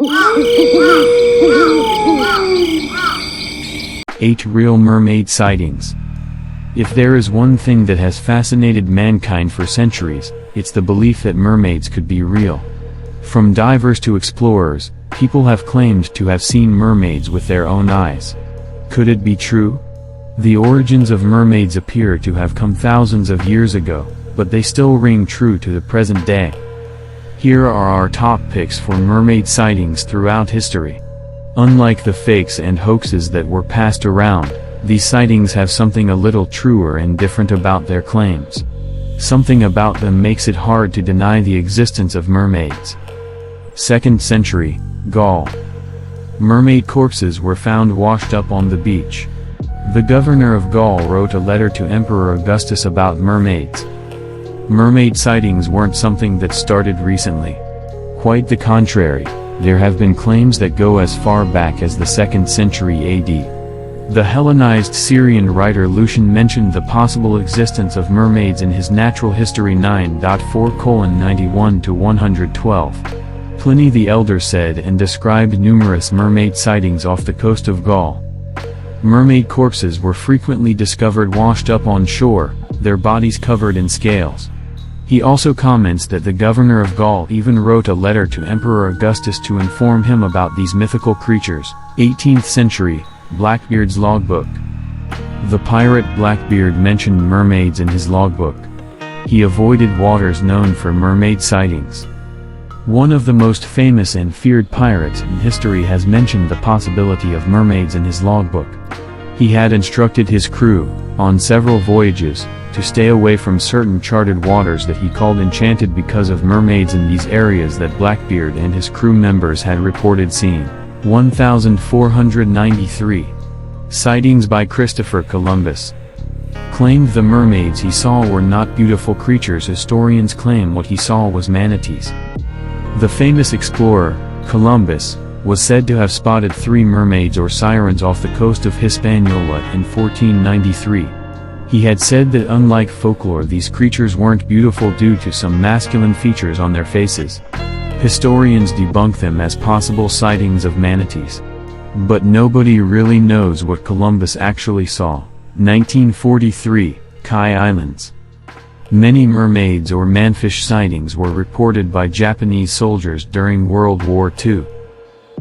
8 Real mermaid sightings. If there is one thing that has fascinated mankind for centuries, it's the belief that mermaids could be real. From divers to explorers, people have claimed to have seen mermaids with their own eyes. Could it be true? The origins of mermaids appear to have come thousands of years ago, but they still ring true to the present day. Here are our top picks for mermaid sightings throughout history. Unlike the fakes and hoaxes that were passed around, these sightings have something a little truer and different about their claims. Something about them makes it hard to deny the existence of mermaids. 2nd century, Gaul. Mermaid corpses were found washed up on the beach. The governor of Gaul wrote a letter to Emperor Augustus about mermaids. Mermaid sightings weren't something that started recently. Quite the contrary, there have been claims that go as far back as the 2nd century AD. The Hellenized Syrian writer Lucian mentioned the possible existence of mermaids in his Natural History 9.4:91-112. Pliny the Elder said and described numerous mermaid sightings off the coast of Gaul. Mermaid corpses were frequently discovered washed up on shore, their bodies covered in scales. He also comments that the governor of Gaul even wrote a letter to Emperor Augustus to inform him about these mythical creatures. 18th century, Blackbeard's logbook. The pirate Blackbeard mentioned mermaids in his logbook. He avoided waters known for mermaid sightings. One of the most famous and feared pirates in history has mentioned the possibility of mermaids in his logbook. He had instructed his crew, on several voyages, to stay away from certain charted waters that he called enchanted because of mermaids in these areas that Blackbeard and his crew members had reported seeing. 1493. Sightings by Christopher Columbus. Claimed the mermaids he saw were not beautiful creatures. Historians claim what he saw was manatees. The famous explorer, Columbus, was said to have spotted 3 mermaids or sirens off the coast of Hispaniola in 1493. He had said that unlike folklore, these creatures weren't beautiful due to some masculine features on their faces. Historians debunk them as possible sightings of manatees. But nobody really knows what Columbus actually saw. 1943, Kauai Islands. Many mermaids or manfish sightings were reported by Japanese soldiers during World War II.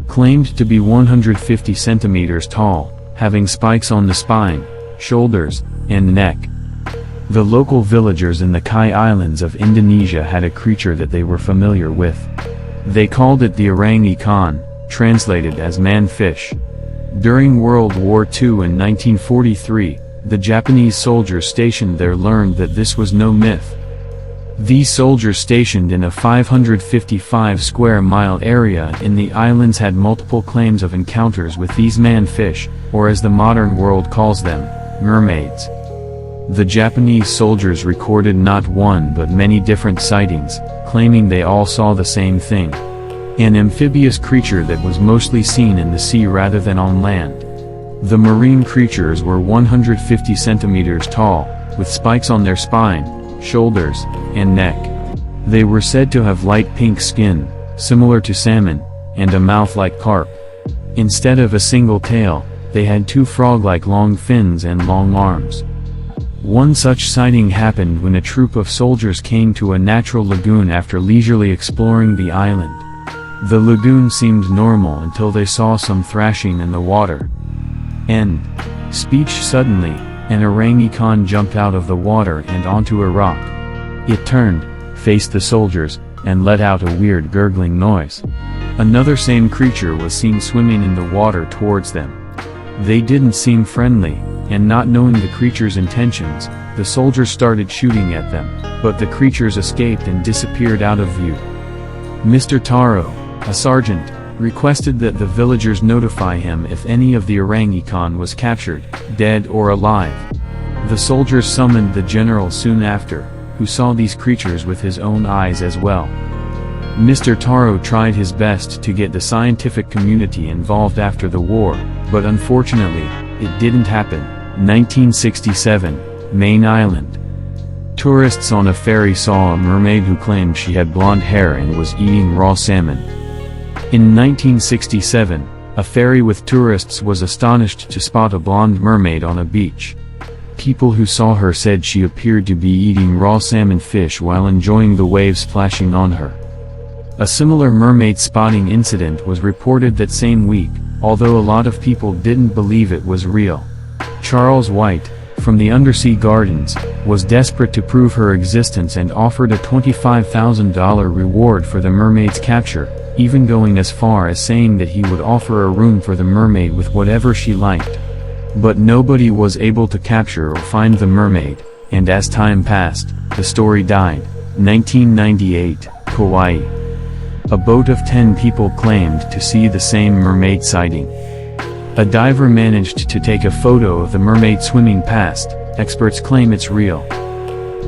Claimed to be 150 centimeters tall, having spikes on the spine, shoulders, and neck. The local villagers in the Kauai Islands of Indonesia had a creature that they were familiar with. They called it the orangutan, translated as man-fish. During World War II in 1943, the Japanese soldiers stationed there learned that this was no myth. These soldiers stationed in a 555 square mile area in the islands had multiple claims of encounters with these man-fish, or as the modern world calls them, mermaids. The Japanese soldiers recorded not one but many different sightings, claiming they all saw the same thing. An amphibious creature that was mostly seen in the sea rather than on land. The marine creatures were 150 centimeters tall, with spikes on their spine, shoulders, and neck. They were said to have light pink skin, similar to salmon, and a mouth like carp. Instead of a single tail, they had 2 frog-like long fins and long arms. One such sighting happened when a troop of soldiers came to a natural lagoon after leisurely exploring the island. The lagoon seemed normal until they saw some thrashing in the water. End speech. Suddenly, an orangutan jumped out of the water and onto a rock. It turned, faced the soldiers, and let out a weird gurgling noise. Another same creature was seen swimming in the water towards them. They didn't seem friendly, and not knowing the creature's intentions, the soldiers started shooting at them, but the creatures escaped and disappeared out of view. Mr. Taro, a sergeant, requested that the villagers notify him if any of the orangutan was captured, dead or alive. The soldiers summoned the general soon after, who saw these creatures with his own eyes as well. Mr. Taro tried his best to get the scientific community involved after the war, but unfortunately, it didn't happen. 1967, Main Island. Tourists on a ferry saw a mermaid who claimed she had blonde hair and was eating raw salmon. In 1967, a ferry with tourists was astonished to spot a blonde mermaid on a beach. People who saw her said she appeared to be eating raw salmon fish while enjoying the waves splashing on her. A similar mermaid spotting incident was reported that same week, although a lot of people didn't believe it was real. Charles White, from the Undersea Gardens, was desperate to prove her existence and offered a $25,000 reward for the mermaid's capture, even going as far as saying that he would offer a room for the mermaid with whatever she liked. But nobody was able to capture or find the mermaid, and as time passed, the story died. 1998, Kauai. A boat of 10 people claimed to see the same mermaid sighting. A diver managed to take a photo of the mermaid swimming past. Experts claim it's real.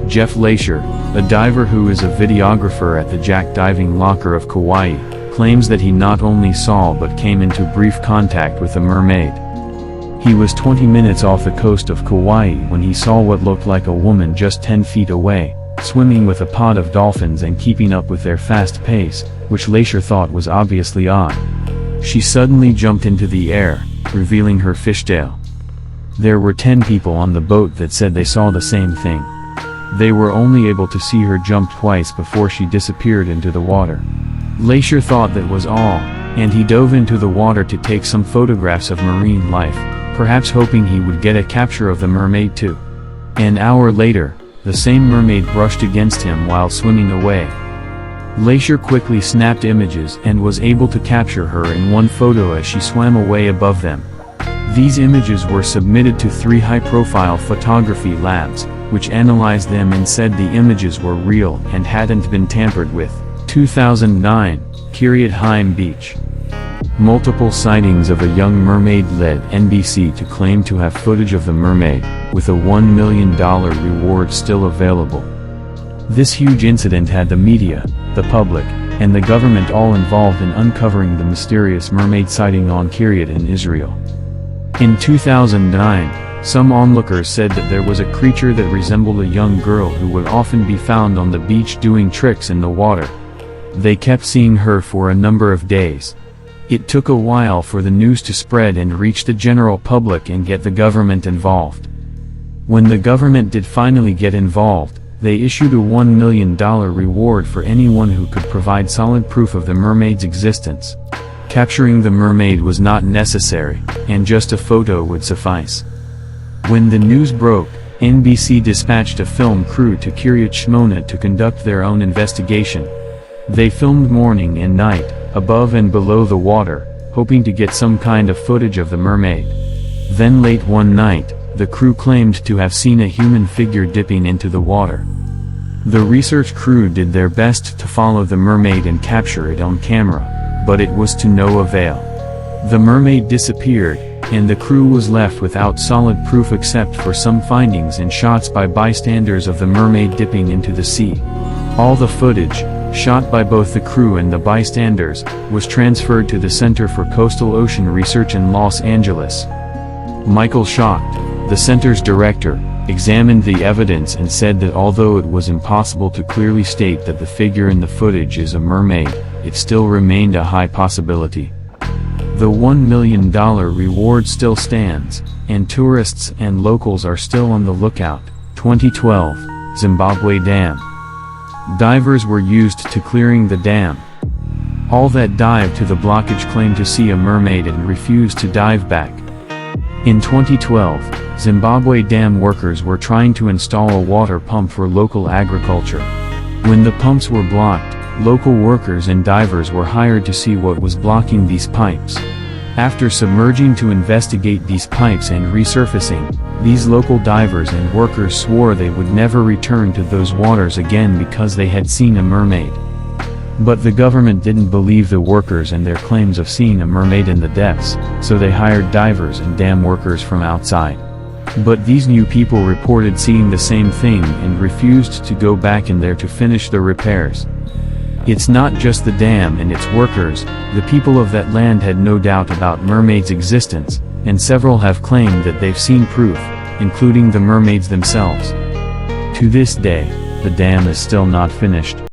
Jeff Leisure, a diver who is a videographer at the Jack Diving Locker of Kauai, claims that he not only saw but came into brief contact with a mermaid. He was 20 minutes off the coast of Kauai when he saw what looked like a woman just 10 feet away, swimming with a pod of dolphins and keeping up with their fast pace, which Leisure thought was obviously odd. She suddenly jumped into the air, revealing her fishtail. There were 10 people on the boat that said they saw the same thing. They were only able to see her jump twice before she disappeared into the water. Leisure thought that was all, and he dove into the water to take some photographs of marine life, perhaps hoping he would get a capture of the mermaid too. An hour later, the same mermaid brushed against him while swimming away. Leisure quickly snapped images and was able to capture her in one photo as she swam away above them. These images were submitted to 3 high-profile photography labs, which analyzed them and said the images were real and hadn't been tampered with. 2009, Kiryat Haim Beach. Multiple sightings of a young mermaid led NBC to claim to have footage of the mermaid, with a $1 million reward still available. This huge incident had the media, the public, and the government all involved in uncovering the mysterious mermaid sighting on Kiryat in Israel. In 2009, some onlookers said that there was a creature that resembled a young girl who would often be found on the beach doing tricks in the water. They kept seeing her for a number of days. It took a while for the news to spread and reach the general public and get the government involved. When the government did finally get involved, they issued a $1 million reward for anyone who could provide solid proof of the mermaid's existence. Capturing the mermaid was not necessary, and just a photo would suffice. When the news broke, NBC dispatched a film crew to Kiryat Shmona to conduct their own investigation. They filmed morning and night, above and below the water, hoping to get some kind of footage of the mermaid. Then late one night, the crew claimed to have seen a human figure dipping into the water. The research crew did their best to follow the mermaid and capture it on camera, but it was to no avail. The mermaid disappeared, and the crew was left without solid proof except for some findings and shots by bystanders of the mermaid dipping into the sea. All the footage, shot by both the crew and the bystanders, was transferred to the Center for Coastal Ocean Research in Los Angeles. Michael Schacht, the center's director, examined the evidence and said that although it was impossible to clearly state that the figure in the footage is a mermaid, it still remained a high possibility. The $1 million reward still stands, and tourists and locals are still on the lookout. 2012, Zimbabwe Dam. Divers were used to clearing the dam. All that dived to the blockage claimed to see a mermaid and refused to dive back. In 2012, Zimbabwe dam workers were trying to install a water pump for local agriculture. When the pumps were blocked, local workers and divers were hired to see what was blocking these pipes. After submerging to investigate these pipes and resurfacing, these local divers and workers swore they would never return to those waters again because they had seen a mermaid. But the government didn't believe the workers and their claims of seeing a mermaid in the depths, so they hired divers and dam workers from outside. But these new people reported seeing the same thing and refused to go back in there to finish the repairs. It's not just the dam and its workers, the people of that land had no doubt about mermaids' existence, and several have claimed that they've seen proof, including the mermaids themselves. To this day, the dam is still not finished.